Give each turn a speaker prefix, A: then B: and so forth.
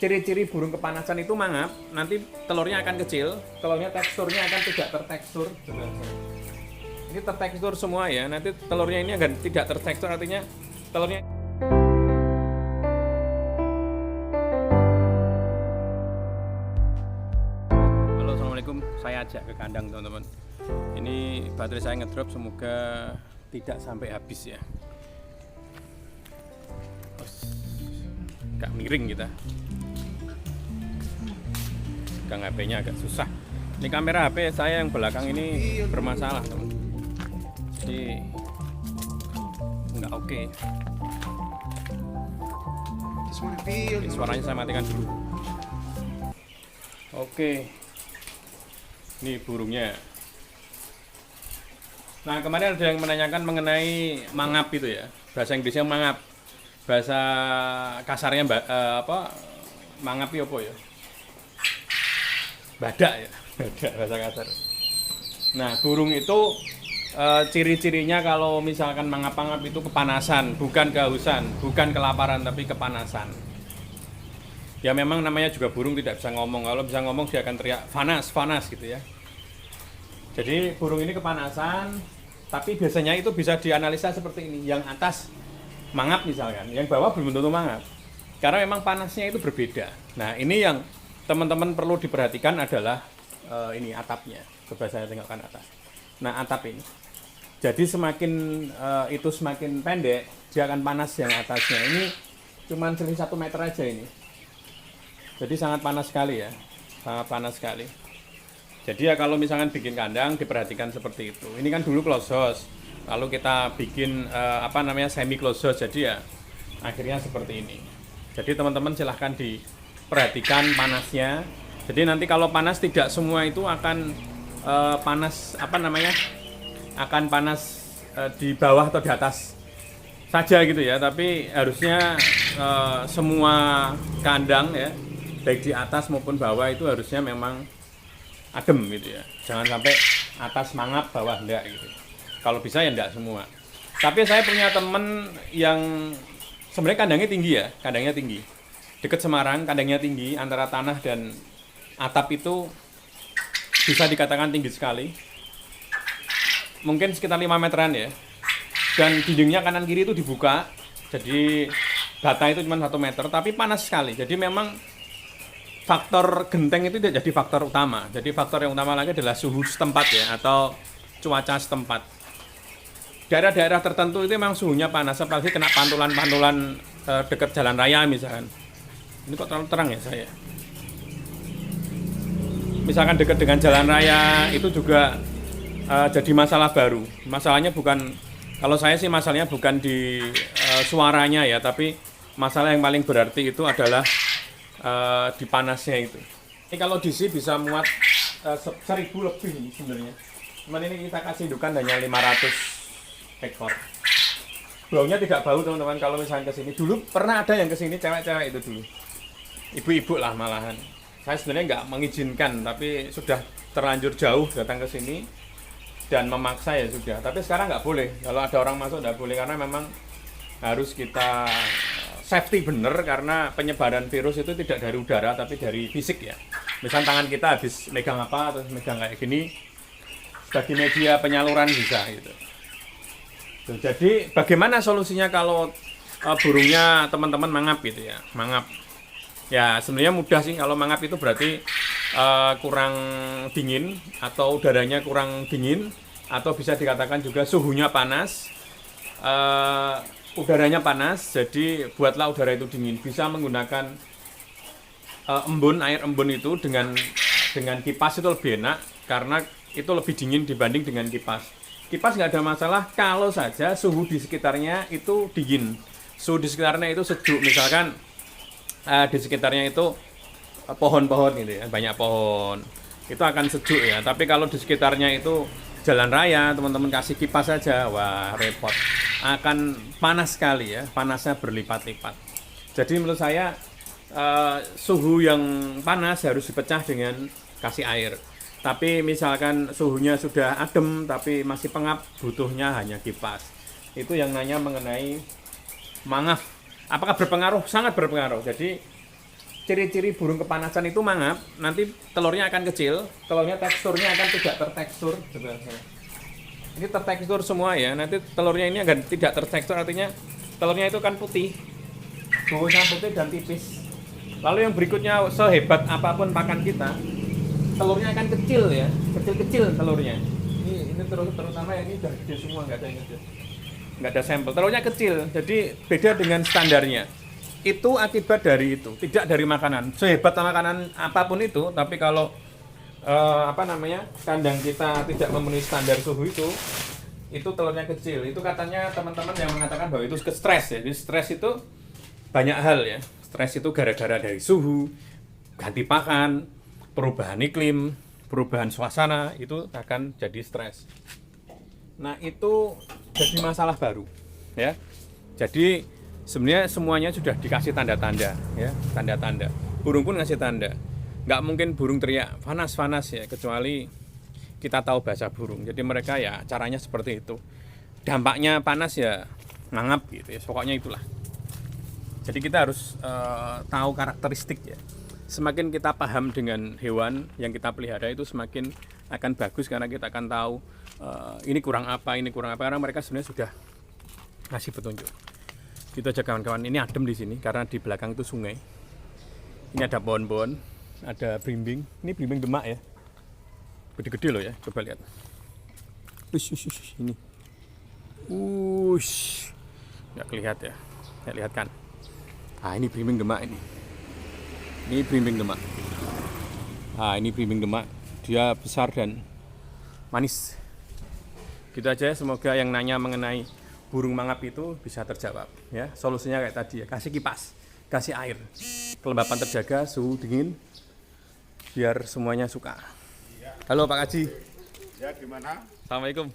A: ciri-ciri burung kepanasan itu mangap, nanti telurnya akan kecil, telurnya teksturnya akan tidak tertekstur. Ini tertekstur semua ya, nanti telurnya ini akan tidak tertekstur, artinya telurnya. Halo, assalamualaikum, saya ajak ke kandang teman-teman. Ini baterai saya ngedrop, semoga tidak sampai habis ya. Agak miring kita. Pegang HP-nya agak susah. Ini kamera HP saya yang belakang ini bermasalah teman. Jadi nggak oke. Oke, suaranya saya matikan dulu. Oke. Ini burungnya. Nah, kemarin ada yang menanyakan mengenai mangap itu ya. Bahasa Inggrisnya mangap. Bahasa kasarnya mangap itu apa ya? Badak ya. Badak bahasa kasar. Nah, burung itu ciri-cirinya kalau misalkan mangap-mangap itu kepanasan, bukan kehausan, bukan kelaparan, tapi kepanasan. Ya memang namanya juga burung tidak bisa ngomong. Kalau bisa ngomong dia akan teriak panas, panas gitu ya. Jadi burung ini kepanasan, tapi biasanya itu bisa dianalisa seperti ini. Yang atas mangap misalkan, yang bawah belum tentu mangap. Karena memang panasnya itu berbeda. Nah, ini yang teman-teman perlu diperhatikan adalah ini atapnya. Coba saya tengokkan atas. Nah, atap ini. Jadi semakin itu semakin pendek, dia akan panas yang atasnya. Ini cuma selisih 1 meter aja ini. Jadi sangat panas sekali ya. Sangat panas sekali. Jadi ya kalau misalkan bikin kandang diperhatikan seperti itu. Ini kan dulu close house. Lalu kita bikin semi close house. Jadi ya akhirnya seperti ini. Jadi teman-teman silahkan diperhatikan panasnya. Jadi nanti kalau panas tidak semua itu akan akan panas di bawah atau di atas saja gitu ya. Tapi harusnya semua kandang ya, baik di atas maupun bawah itu harusnya memang adem gitu ya. Jangan sampai atas mangap, bawah enggak gitu. Kalau bisa ya enggak semua. Tapi saya punya temen yang sebenarnya kandangnya tinggi ya, kandangnya tinggi. Dekat Semarang, kandangnya tinggi, antara tanah dan atap itu bisa dikatakan tinggi sekali. Mungkin sekitar 5 meteran ya. Dan dindingnya kanan kiri itu dibuka. Jadi bata itu cuma 1 meter, tapi panas sekali. Jadi memang faktor genteng itu tidak jadi faktor utama. Jadi faktor yang utama lagi adalah suhu setempat ya, atau cuaca setempat. Daerah-daerah tertentu itu memang suhunya panas, apalagi kena pantulan-pantulan dekat jalan raya misalkan. Ini kok terlalu terang ya saya. Misalkan dekat dengan jalan raya itu juga jadi masalah baru. Masalahnya bukan, kalau saya sih masalahnya bukan di suaranya ya, tapi masalah yang paling berarti itu adalah di panasnya itu. Ini kalau DC bisa muat 1000 lebih sebenarnya. Cuman ini kita kasih indukan hanya 500 ekor. Baunya tidak bau teman-teman kalau misalnya kesini. Dulu pernah ada yang kesini cewek-cewek itu dulu. Ibu-ibu lah malahan. Saya sebenarnya nggak mengizinkan, tapi sudah terlanjur jauh datang ke sini dan memaksa ya sudah. Tapi sekarang nggak boleh. Kalau ada orang masuk nggak boleh karena memang harus kita safety bener, karena penyebaran virus itu tidak dari udara tapi dari fisik ya. Misal tangan kita habis megang apa atau megang kayak gini, sebagai media penyaluran bisa gitu. Jadi bagaimana solusinya kalau burungnya teman-teman mangap gitu ya, mangap. Ya sebenarnya mudah sih. Kalau mangap itu berarti kurang dingin atau udaranya kurang dingin, atau bisa dikatakan juga suhunya panas, udaranya panas. Jadi buatlah udara itu dingin. Bisa menggunakan air embun itu dengan kipas itu lebih enak, karena itu lebih dingin dibanding dengan kipas. Kipas nggak ada masalah kalau saja suhu di sekitarnya itu dingin, suhu di sekitarnya itu sejuk. Misalkan di sekitarnya itu pohon-pohon gitu ya, banyak pohon, itu akan sejuk ya. Tapi kalau di sekitarnya itu jalan raya, teman-teman kasih kipas saja, wah repot, akan panas sekali ya, panasnya berlipat-lipat. Jadi menurut saya suhu yang panas harus dipecah dengan kasih air. Tapi misalkan suhunya sudah adem tapi masih pengap, butuhnya hanya kipas. Itu yang nanya mengenai mangap. Apakah berpengaruh? Sangat berpengaruh. Jadi ciri-ciri burung kepanasan itu mangap, nanti telurnya akan kecil, telurnya teksturnya akan tidak tertekstur. Ini tertekstur semua ya, nanti telurnya ini akan tidak tertekstur, artinya telurnya itu kan putih, baunya putih dan tipis. Lalu yang berikutnya, sehebat apapun pakan kita, telurnya akan kecil ya, kecil-kecil telurnya. Ini terutama ini udah gede semua, nggak ada yang gede, nggak ada sampel. Telurnya kecil, jadi beda dengan standarnya. Itu akibat dari itu, tidak dari makanan. Sehebat makanan apapun itu, tapi kalau kandang kita tidak memenuhi standar suhu itu telurnya kecil. Itu katanya teman-teman yang mengatakan bahwa itu stres ya. Jadi stres itu banyak hal ya. Stres itu gara-gara dari suhu, ganti pakan, perubahan iklim, perubahan suasana, itu akan jadi stres. Nah, itu jadi masalah baru ya. Jadi sebenarnya semuanya sudah dikasih tanda-tanda ya, tanda-tanda. Burung pun ngasih tanda. Nggak mungkin burung teriak panas-panas ya, kecuali kita tahu bahasa burung. Jadi mereka ya caranya seperti itu. Dampaknya panas ya mangap gitu ya, pokoknya itulah. Jadi kita harus tahu karakteristik ya. Semakin kita paham dengan hewan yang kita pelihara itu semakin akan bagus, karena kita akan tahu ini kurang apa, karena mereka sebenarnya sudah ngasih petunjuk. Gitu aja kawan-kawan. Ini adem di sini karena di belakang itu sungai. Ini ada pohon-pohon, ada berimbing. Ini berimbing Demak ya. Gede-gede loh ya. Coba lihat. Ini. Nggak kelihatan ya. Nggak lihat kan. Ini berimbing Demak ini. Ini berimbing Demak. Ini berimbing Demak. Dia besar dan manis. Gitu aja. Semoga yang nanya mengenai burung mangap itu bisa terjawab ya. Solusinya kayak tadi ya, kasih kipas, kasih air, kelembapan terjaga, suhu dingin, biar semuanya suka. Halo Pak Haji.
B: Ya, gimana?
A: Assalamualaikum.